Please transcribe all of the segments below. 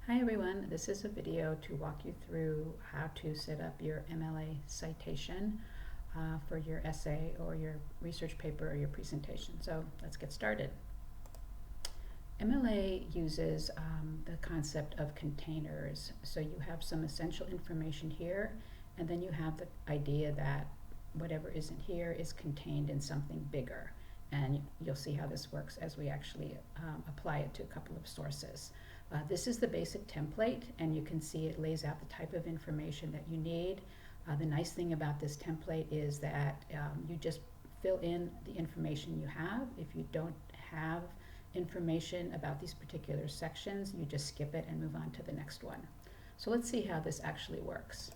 Hi everyone, this is a video to walk you through how to set up your MLA citation for your essay or your research paper or your presentation. So let's get started. MLA uses the concept of containers. So you have some essential information here, and then you have the idea that whatever isn't here is contained in something bigger. And you'll see how this works as we actually apply it to a couple of sources. This is the basic template, and you can see it lays out the type of information that you need. The nice thing about this template is that you just fill in the information you have. If you don't have information about these particular sections, you just skip it and move on to the next one. So let's see how this actually works.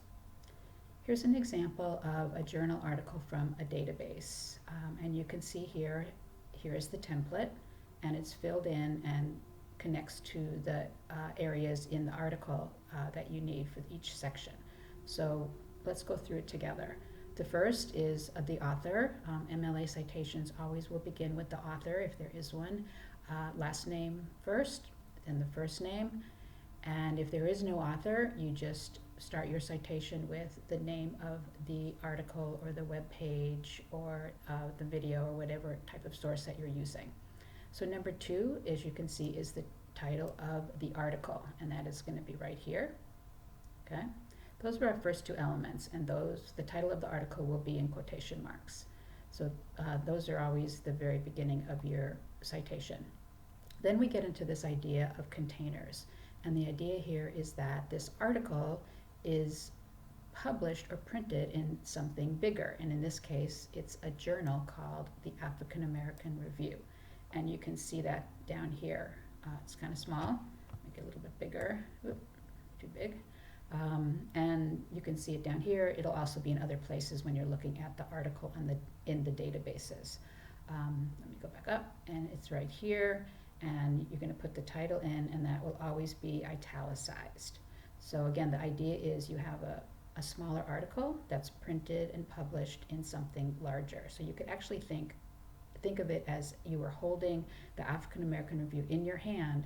Here's an example of a journal article from a database, and you can see here's the template, and it's filled in and connects to the areas in the article that you need for each section. So let's go through it together. The first is the author. MLA citations always will begin with the author if there is one. Last name first, then the first name. And if there is no author, you just start your citation with the name of the article or the web page or the video or whatever type of source that you're using. So number two, as you can see, is the title of the article, and that is going to be right here. Okay, those are our first two elements, and the title of the article will be in quotation marks. So those are always the very beginning of your citation. Then we get into this idea of containers, and the idea here is that this article is published or printed in something bigger, and in this case it's a journal called the African American Review. And you can see that down here. It's kind of small. Make it a little bit bigger. Oop, too big. And you can see it down here. It'll also be in other places when you're looking at the article in the databases. Let me go back up, and it's right here. And you're going to put the title in, and that will always be italicized. So again, the idea is you have a smaller article that's printed and published in something larger. So you could actually think of it as you were holding the African American Review in your hand,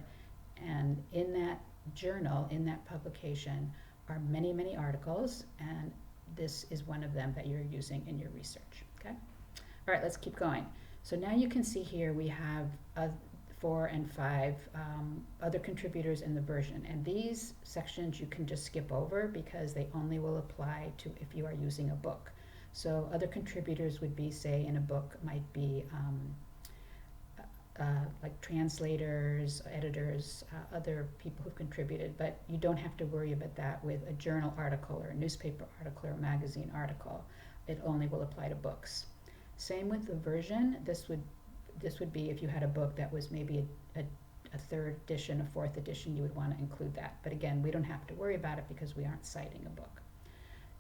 and in that journal, in that publication, are many, many articles, and this is one of them that you're using in your research. Okay? All right, let's keep going. So now you can see here we have 4 and 5 other contributors in the version, and these sections you can just skip over because they only will apply to if you are using a book. So other contributors would be, say, in a book might be like translators, editors, other people who've contributed, but you don't have to worry about that with a journal article or a newspaper article or a magazine article. It only will apply to books. Same with the version. This would be if you had a book that was maybe a third edition, a fourth edition, you would want to include that. But again, we don't have to worry about it because we aren't citing a book.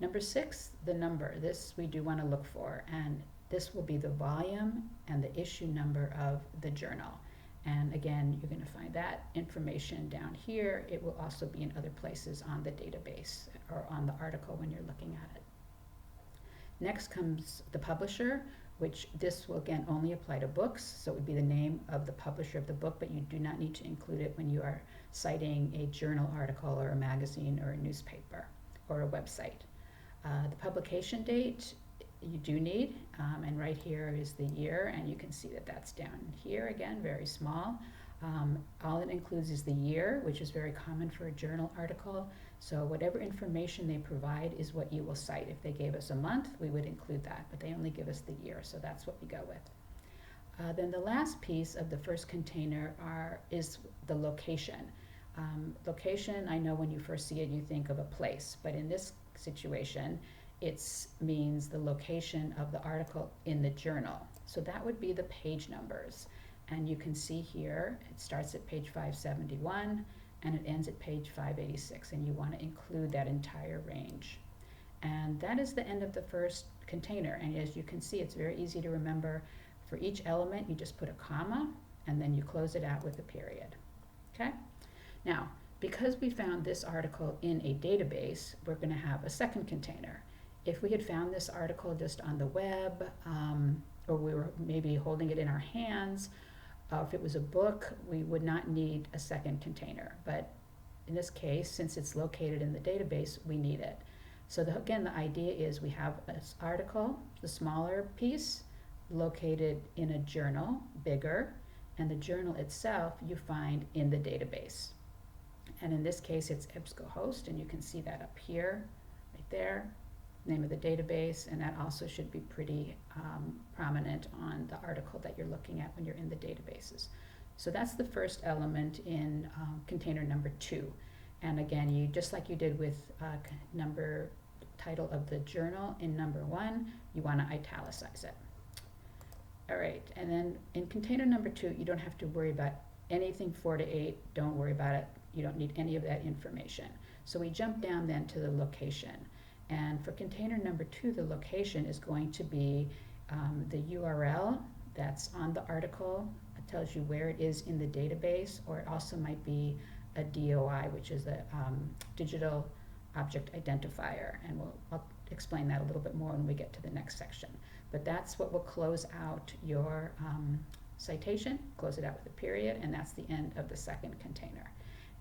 Number 6, the number. This we do want to look for, and this will be the volume and the issue number of the journal. And again, you're going to find that information down here. It will also be in other places on the database or on the article when you're looking at it. Next comes the publisher, which this will again only apply to books, so it would be the name of the publisher of the book, but you do not need to include it when you are citing a journal article or a magazine or a newspaper or a website. The publication date you do need, and right here is the year, and you can see that that's down here again, very small. All it includes is the year, which is very common for a journal article. So whatever information they provide is what you will cite. If they gave us a month, we would include that, but they only give us the year, so that's what we go with. Then the last piece of the first container is the location. Location, I know when you first see it, you think of a place, but in this situation, it means the location of the article in the journal. So that would be the page numbers. And you can see here, it starts at page 571 and it ends at page 586, and you want to include that entire range. And that is the end of the first container, and as you can see, it's very easy to remember. For each element, you just put a comma, and then you close it out with a period. Okay? Now, because we found this article in a database, we're going to have a second container. If we had found this article just on the web, or we were maybe holding it in our hands, if it was a book, we would not need a second container. But in this case, since it's located in the database, we need it. So again, the idea is we have an article, the smaller piece, located in a journal, bigger, and the journal itself you find in the database. And in this case, it's EBSCOhost, and you can see that up here, right there, name of the database, and that also should be pretty prominent on the article that you're looking at when you're in the databases. So that's the first element in container number 2. And again, you just like you did with title of the journal in number 1, you want to italicize it. All right, and then in container number 2, you don't have to worry about anything 4 to 8. Don't worry about it. You don't need any of that information. So we jump down then to the location. And for container number 2, the location is going to be the URL that's on the article. It tells you where it is in the database, or it also might be a DOI, which is a digital object identifier. And I'll explain that a little bit more when we get to the next section. But that's what will close out your citation, close it out with a period, and that's the end of the second container.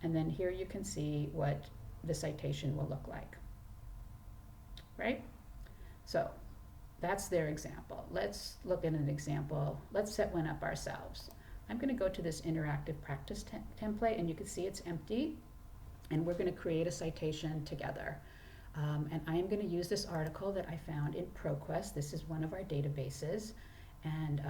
And then here you can see what the citation will look like, right? So that's their example. Let's look at an example. Let's set one up ourselves. I'm going to go to this interactive practice template, and you can see it's empty, and we're going to create a citation together. And I am going to use this article that I found in ProQuest. This is one of our databases, and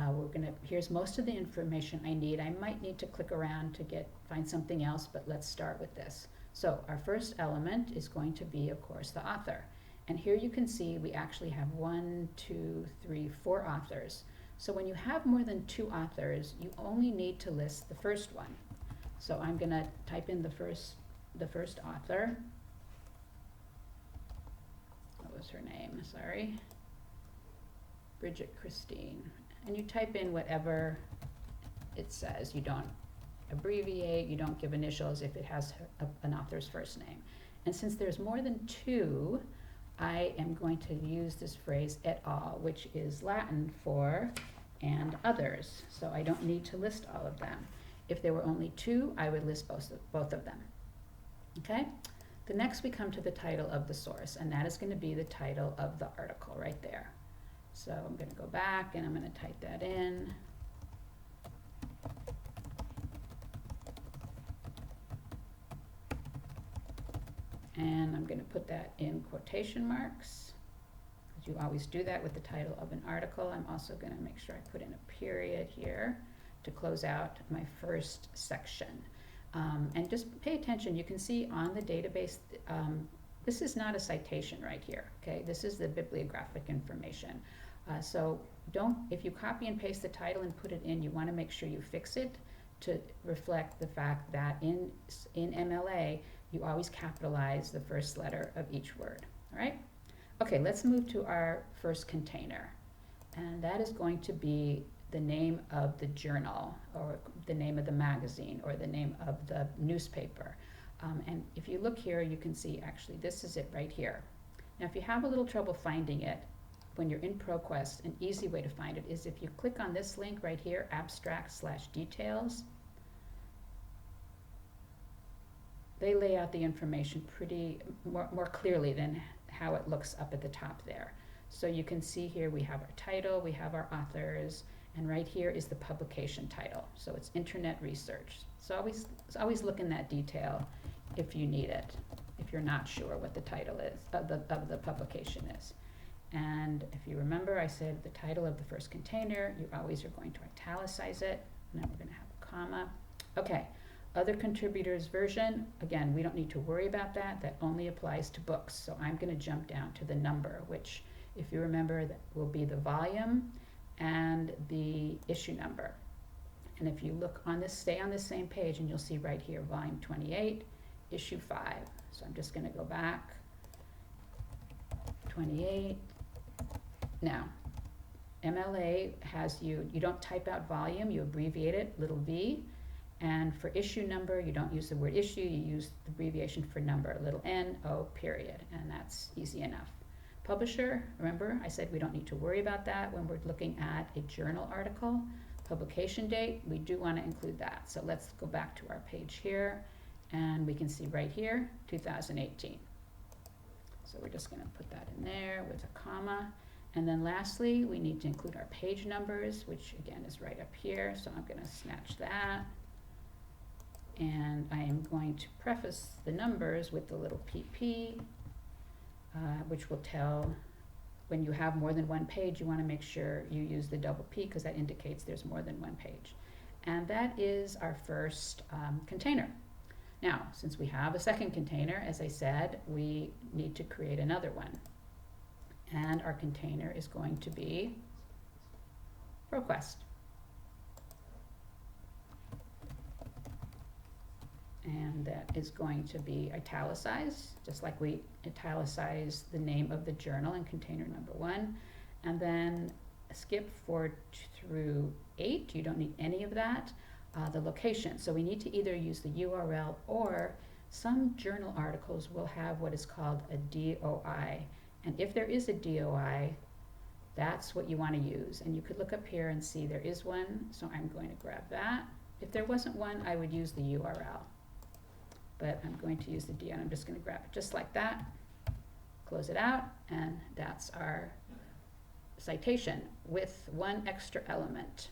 here's most of the information I need. I might need to click around to find something else, but let's start with this. So our first element is going to be, of course, the author. And here you can see we actually have 4 authors. So when you have more than 2 authors, you only need to list the first one. So I'm going to type in the first author. What was her name? Sorry. Bridget Christine. And you type in whatever it says. You don't abbreviate, you don't give initials if it has an author's first name. And since there's more than 2, I am going to use this phrase et al., which is Latin for and others. So I don't need to list all of them. If there were only 2, I would list both of them. Okay? The next we come to the title of the source, and that is going to be the title of the article right there. So I'm going to go back and I'm going to type that in. And I'm going to put that in quotation marks. You always do that with the title of an article. I'm also going to make sure I put in a period here to close out my first section. And just pay attention. You can see on the database, this is not a citation right here. Okay, this is the bibliographic information. So if you copy and paste the title and put it in, you want to make sure you fix it to reflect the fact that in MLA, you always capitalize the first letter of each word. All right? Okay, let's move to our first container. And that is going to be the name of the journal, or the name of the magazine, or the name of the newspaper. And if you look here, you can see actually this is it right here. Now, if you have a little trouble finding it, when you're in ProQuest, an easy way to find it is if you click on this link right here, abstract/details. They lay out the information pretty more clearly than how it looks up at the top there. So you can see here we have our title, we have our authors, and right here is the publication title. So it's Internet Research. So always look in that detail if you need it, if you're not sure what the title is of the publication is. And if you remember, I said the title of the first container, you always are going to italicize it, and then we're going to have a comma. Okay, other contributors version, again, we don't need to worry about that. That only applies to books. So I'm going to jump down to the number, which, if you remember, that will be the volume and the issue number. And if you look on this, stay on this same page, and you'll see right here, volume 28, issue 5. So I'm just going to go back, 28. Now, MLA has you don't type out volume, you abbreviate it, little v. And for issue number, you don't use the word issue, you use the abbreviation for number, little n, o, period. And that's easy enough. Publisher, remember, I said we don't need to worry about that when we're looking at a journal article. Publication date, we do want to include that. So let's go back to our page here, And we can see right here, 2018. So we're just going to put that in there with a comma. And then lastly, we need to include our page numbers, which again is right up here. So I'm going to snatch that. And I am going to preface the numbers with the little PP, which will tell when you have more than one page, you want to make sure you use the double P because that indicates there's more than one page. And that is our first container. Now, since we have a second container, as I said, we need to create another one. And our container is going to be ProQuest. And that is going to be italicized, just like we italicize the name of the journal in container number 1. And then skip 4 through 8, you don't need any of that. The location, so we need to either use the URL or some journal articles will have what is called a DOI. And if there is a DOI, that's what you want to use. And you could look up here and see there is one, so I'm going to grab that. If there wasn't one, I would use the URL. But I'm going to use the DOI, and I'm just going to grab it just like that, close it out, and that's our citation with one extra element.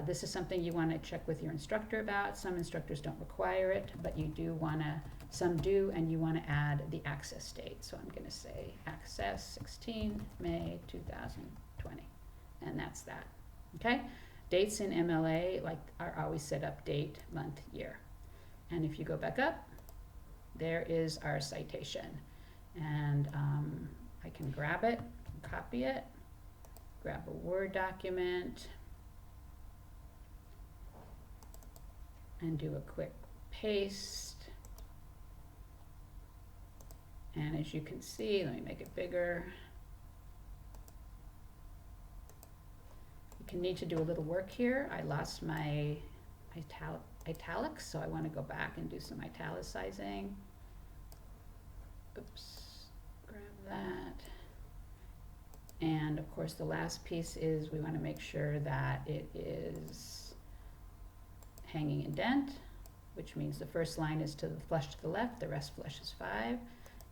This is something you want to check with your instructor about. Some instructors don't require it, but you do want to, some do, and you want to add the access date. So I'm going to say access 16 May 2020, and that's that. Okay? Dates in MLA are always set up date, month, year. And if you go back up, there is our citation. And I can grab it, copy it, grab a Word document, and do a quick paste. And as you can see, let me make it bigger. You can need to do a little work here. I lost my italics, so I want to go back and do some italicizing. Oops, grab that. And of course the last piece is we want to make sure that it is hanging indent, which means the first line is to the flush to the left, the rest flush is 5,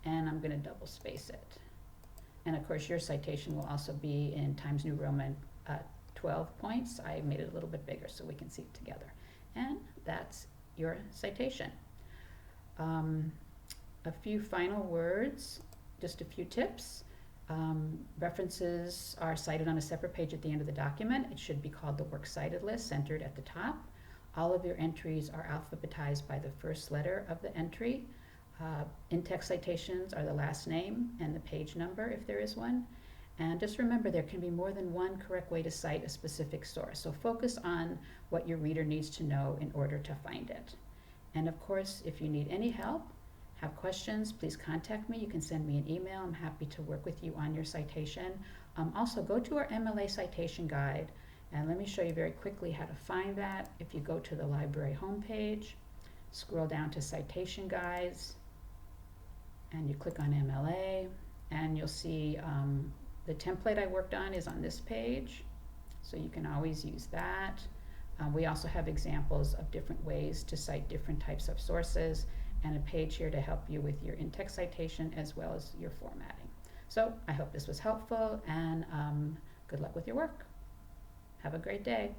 and I'm going to double space it. And of course your citation will also be in Times New Roman 12 points. I made it a little bit bigger so we can see it together. And that's your citation. A few final words, just a few tips. References are cited on a separate page at the end of the document. It should be called the Works Cited list, centered at the top. All of your entries are alphabetized by the first letter of the entry. In-text citations are the last name and the page number if there is one. And just remember, there can be more than one correct way to cite a specific source. So focus on what your reader needs to know in order to find it. And of course, if you need any help, have questions, please contact me. You can send me an email. I'm happy to work with you on your citation. Also, go to our MLA citation guide. And let me show you very quickly how to find that. If you go to the library homepage, scroll down to citation guides, and you click on MLA, and you'll see the template I worked on is on this page, so you can always use that. We also have examples of different ways to cite different types of sources, and a page here to help you with your in-text citation as well as your formatting. So I hope this was helpful, and good luck with your work. Have a great day.